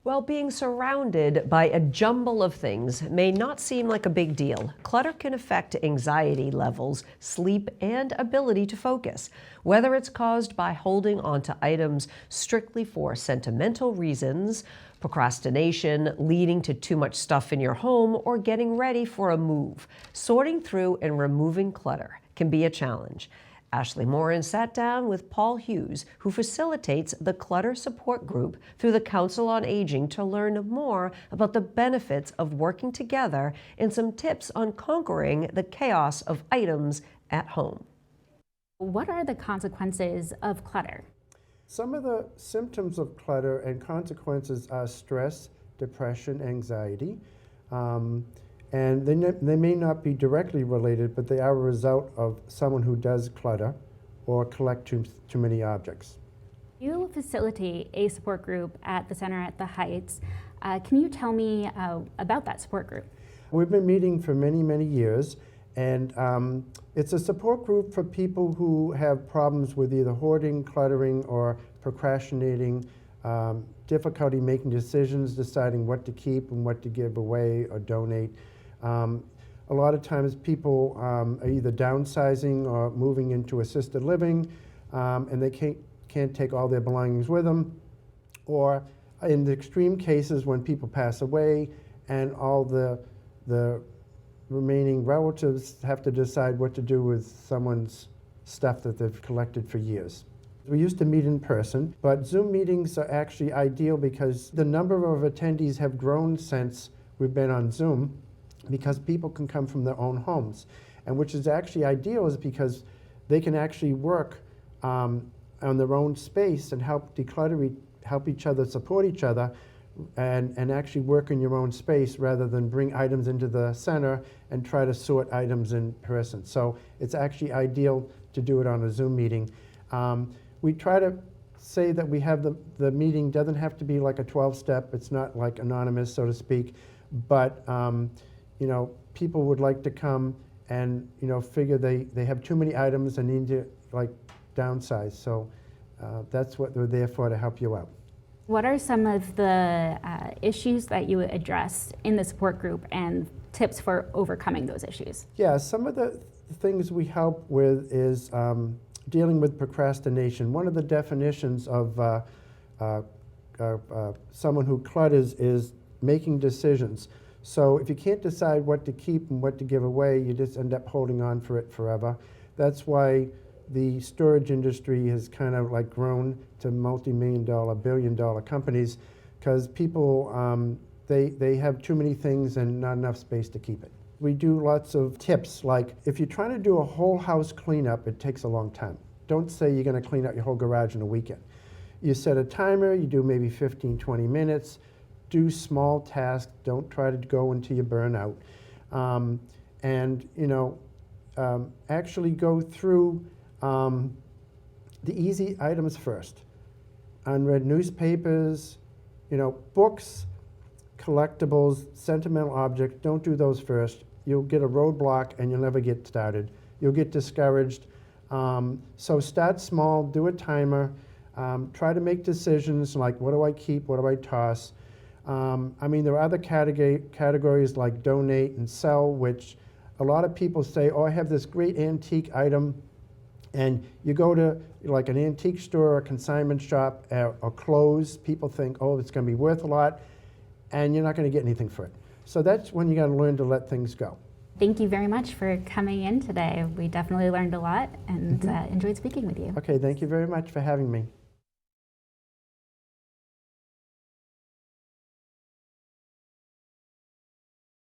While being surrounded by a jumble of things may not seem like a big deal, clutter can affect anxiety levels, sleep, and ability to focus. Whether it's caused by holding onto items strictly for sentimental reasons, procrastination, leading to too much stuff in your home, or getting ready for a move, sorting through and removing clutter can be a challenge. Ashley Morin sat down with Paul Hughes, who facilitates the Clutter Support Group through the Council on Aging, to learn more about the benefits of working together and some tips on conquering the chaos of items at home. What are the consequences of clutter? Some of the symptoms of clutter and consequences are stress, depression, anxiety. And they may not be directly related, but they are a result of someone who does clutter or collect too many objects. You facilitate a support group at the Center at the Heights. Can you tell me about that support group? We've been meeting for many, many years, and it's a support group for people who have problems with either hoarding, cluttering, or procrastinating, difficulty making decisions, deciding what to keep and what to give away or donate. A lot of times people are either downsizing or moving into assisted living, and they can't take all their belongings with them, or in the extreme cases when people pass away and all the remaining relatives have to decide what to do with someone's stuff that they've collected for years. We used to meet in person, but Zoom meetings are actually ideal because the number of attendees have grown since we've been on Zoom, because people can come from their own homes. And which is actually ideal is because they can actually work on their own space and help declutter, help each other, support each other, and actually work in your own space rather than bring items into the center and try to sort items in person. So it's actually ideal to do it on a Zoom meeting. We try to say that we have the meeting doesn't have to be like a 12-step, it's not like anonymous, so to speak, but you know, people would like to come and, you know, figure they have too many items and need to like downsize. So that's what they're there for, to help you out. What are some of the issues that you address in the support group and tips for overcoming those issues? Yeah, some of the things we help with is dealing with procrastination. One of the definitions of someone who clutters is making decisions. So if you can't decide what to keep and what to give away, you just end up holding on for it forever. That's why the storage industry has kind of like grown to multi-million-dollar, billion-dollar companies, because people, they have too many things and not enough space to keep it. We do lots of tips, like if you're trying to do a whole house cleanup, it takes a long time. Don't say you're going to clean out your whole garage in a weekend. You set a timer, you do maybe 15, 20 minutes, do small tasks, don't try to go until you burn out. And, you know, actually go through the easy items first. Unread newspapers, you know, books, collectibles, sentimental objects, don't do those first. You'll get a roadblock and you'll never get started. You'll get discouraged. So start small, do a timer, try to make decisions like, what do I keep, what do I toss? I mean, there are other categories like donate and sell, which a lot of people say, oh, I have this great antique item, and you go to like an antique store or consignment shop or clothes, people think, oh, it's going to be worth a lot, and you're not going to get anything for it. So that's when you got to learn to let things go. Thank you very much for coming in today. We definitely learned a lot and enjoyed speaking with you. Okay, thank you very much for having me.